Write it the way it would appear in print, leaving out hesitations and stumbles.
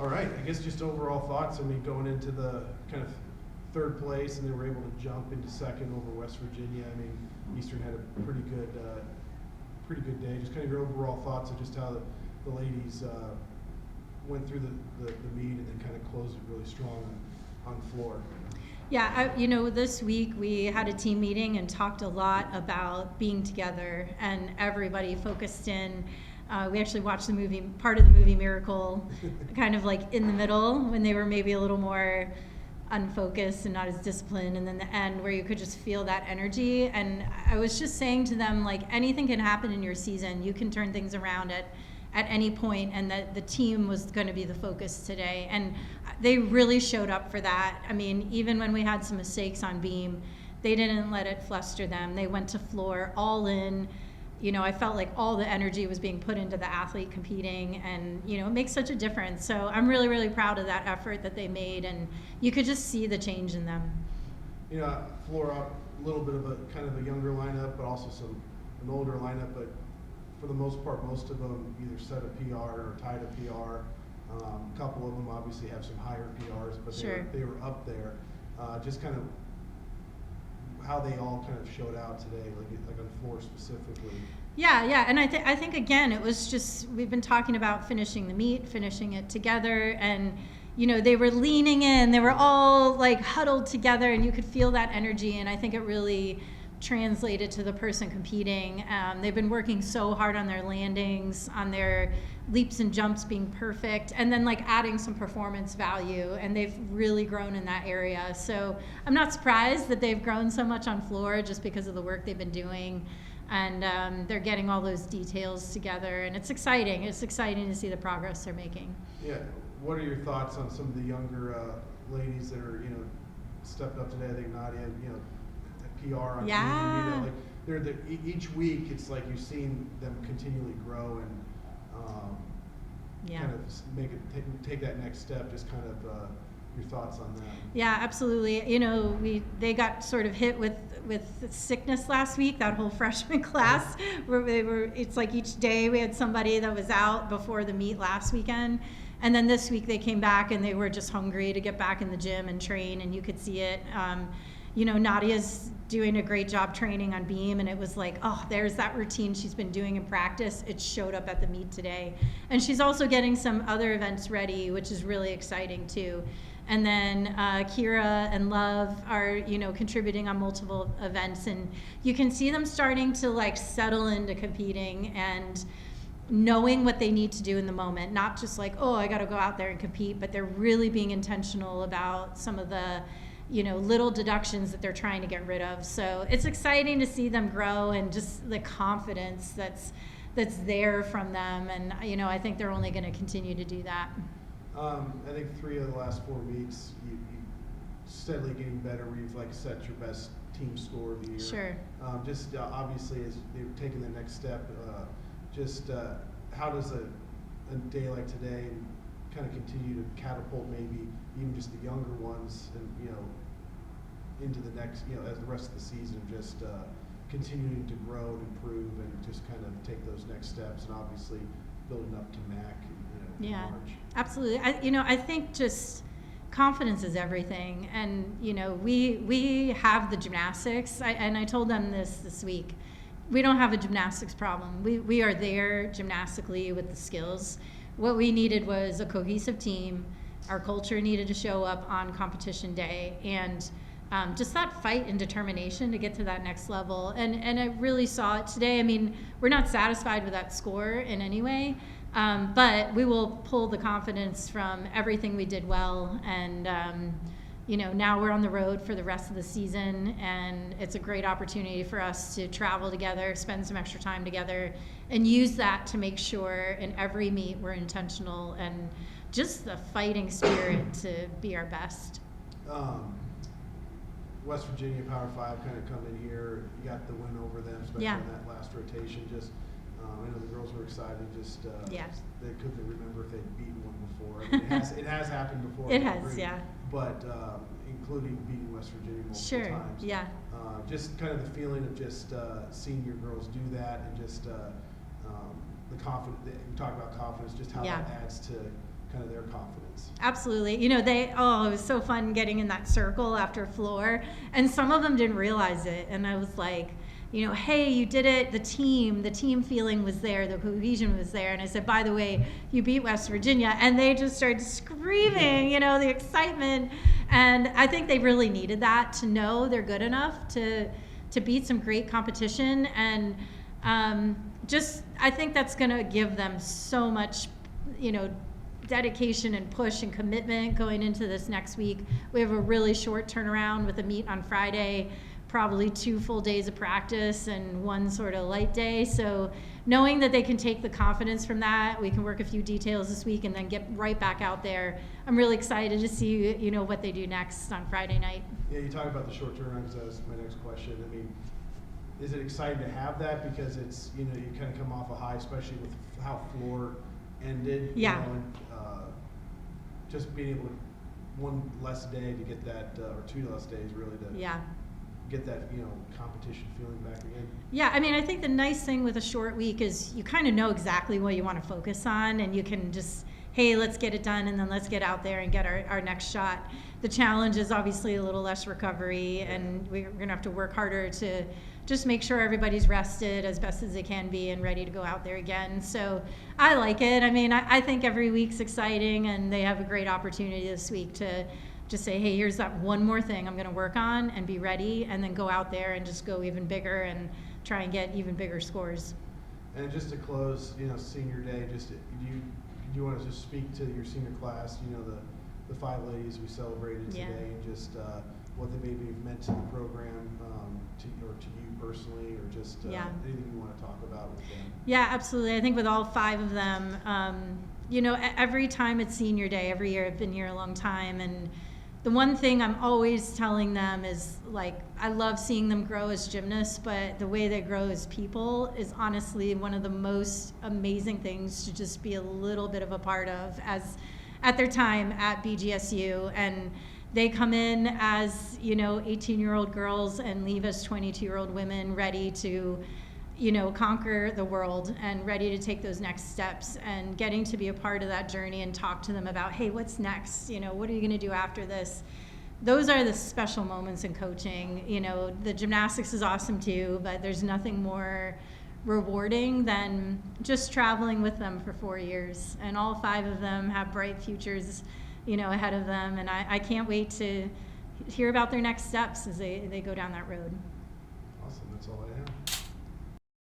All right, I guess just overall thoughts. I mean, going into the kind of third place, and they were able to jump into second over West Virginia. I mean, Eastern had a pretty good day. Just kind of your overall thoughts of just how the ladies went through the meet and then kind of closed it really strong on the floor. Yeah, this week we had a team meeting and talked a lot about being together, and everybody focused in. We actually watched part of the movie Miracle, kind of like in the middle when they were maybe a little more unfocused and not as disciplined, and then the end where you could just feel that energy. And I was just saying to them, like, anything can happen in your season. You can turn things around at any point, and that the team was going to be the focus today. And they really showed up for that. I mean, even when we had some mistakes on beam, they didn't let it fluster them. They went to floor all in. I felt like all the energy was being put into the athlete competing, and, it makes such a difference. So I'm really, really proud of that effort that they made, and you could just see the change in them. Floor up, a little bit of a kind of a younger lineup, but also an older lineup, but for the most part, most of them either set a PR or tied a PR. A couple of them obviously have some higher PRs, but Sure. they were up there. Just kind of how they all kind of showed out today, like on floor specifically. Yeah, and I think again, it was just, we've been talking about finishing the meet, finishing it together, and they were leaning in, they were all like huddled together, and you could feel that energy, and I think it really translated to the person competing. They've been working so hard on their landings, on their leaps and jumps being perfect, and then like adding some performance value, and they've really grown in that area. So I'm not surprised that they've grown so much on floor just because of the work they've been doing, and they're getting all those details together, and it's exciting. It's exciting to see the progress they're making. Yeah, what are your thoughts on some of the younger ladies that are stepped up today? I think Nadia, PR on yeah. like they're each week it's like you've seen them continually grow and kind of take that next step. Just kind of your thoughts on that. Yeah, absolutely. They got sort of hit with sickness last week, that whole freshman class, where it's like each day we had somebody that was out before the meet last weekend. And then this week they came back and they were just hungry to get back in the gym and train, and you could see it. Nadia's doing a great job training on beam, and it was like, oh, there's that routine she's been doing in practice. It showed up at the meet today. And she's also getting some other events ready, which is really exciting too. And then Kira and Love are, contributing on multiple events, and you can see them starting to like settle into competing and knowing what they need to do in the moment, not just like, oh, I got to go out there and compete, but they're really being intentional about some of the little deductions that they're trying to get rid of. So it's exciting to see them grow, and just the confidence that's there from them. And, I think they're only going to continue to do that. I think 3 of the last 4 weeks, you steadily getting better, where you've like set your best team score of the year. Sure. Obviously, as they've taken the next step, how does a day like today kind of continue to catapult maybe even just the younger ones and into the next as the rest of the season, just continuing to grow and improve and just kind of take those next steps, and obviously building up to MAC in March. Absolutely. I think just confidence is everything, and we have the gymnastics, and I told them this week, we don't have a gymnastics problem. We are there gymnastically with the skills. What we needed was a cohesive team. Our culture needed to show up on competition day, and just that fight and determination to get to that next level. And I really saw it today. I mean, we're not satisfied with that score in any way, but we will pull the confidence from everything we did well. And now we're on the road for the rest of the season, and it's a great opportunity for us to travel together, spend some extra time together, and use that to make sure in every meet we're intentional and just the fighting spirit to be our best. West Virginia Power 5 kind of come in here. You got the win over them, especially in that last rotation. Just I know the girls were excited. Just they couldn't remember if they'd beaten one before. I mean, it has happened before. It has, yeah. But including beating West Virginia multiple times. Yeah. Just kind of the feeling of just seeing your girls do that, and just the confidence. You talk about confidence, just how that adds to kind of their confidence. Absolutely. You know, it was so fun getting in that circle after floor, and some of them didn't realize it. And I was like, you know, hey, you did it. The team feeling was there. The cohesion was there. And I said, by the way, you beat West Virginia. And they just started screaming, you know, the excitement. And I think they really needed that to know they're good enough to beat some great competition. And I think that's going to give them so much, you know, dedication and push and commitment going into this next week. We have a really short turnaround with a meet on Friday, probably 2 full days of practice and 1 sort of light day. So knowing that they can take the confidence from that, we can work a few details this week and then get right back out there. I'm really excited to see, you know, what they do next on Friday night. Yeah, you talk about the short turnaround because that was my next question. I mean, is it exciting to have that because it's, you know, you kind of come off a high, especially with how floor ended. Yeah. You know, and, just being able to 1 less day to get that, or 2 less days really to get that, you know, competition feeling back again. Yeah, I mean, I think the nice thing with a short week is you kind of know exactly what you want to focus on, and you can just, hey, let's get it done, and then let's get out there and get our next shot. The challenge is obviously a little less recovery, and we're going to have to work harder to just make sure everybody's rested as best as they can be and ready to go out there again. So I like it. I mean, I think every week's exciting, and they have a great opportunity this week to just say, hey, here's that one more thing I'm going to work on and be ready, and then go out there and just go even bigger and try and get even bigger scores. And just to close, you know, senior day, just do you want to just speak to your senior class, you know, the 5 ladies we celebrated today, and just what they maybe have meant to the program, to you personally, or just anything you want to talk about with them? Yeah, absolutely. I think with all 5 of them, you know, every time it's senior day, every year, I've been here a long time, and the one thing I'm always telling them is, like, I love seeing them grow as gymnasts, but the way they grow as people is honestly one of the most amazing things to just be a little bit of a part of as at their time at BGSU. And they come in as, you know, 18-year-old girls and leave as 22-year-old women ready to, you know, conquer the world and ready to take those next steps, and getting to be a part of that journey and talk to them about, hey, what's next? You know, what are you going to do after this? Those are the special moments in coaching. You know, the gymnastics is awesome too, but there's nothing more rewarding than just traveling with them for 4 years. And all 5 of them have bright futures, you know, ahead of them. And I can't wait to hear about their next steps as they go down that road. Awesome. That's all I have.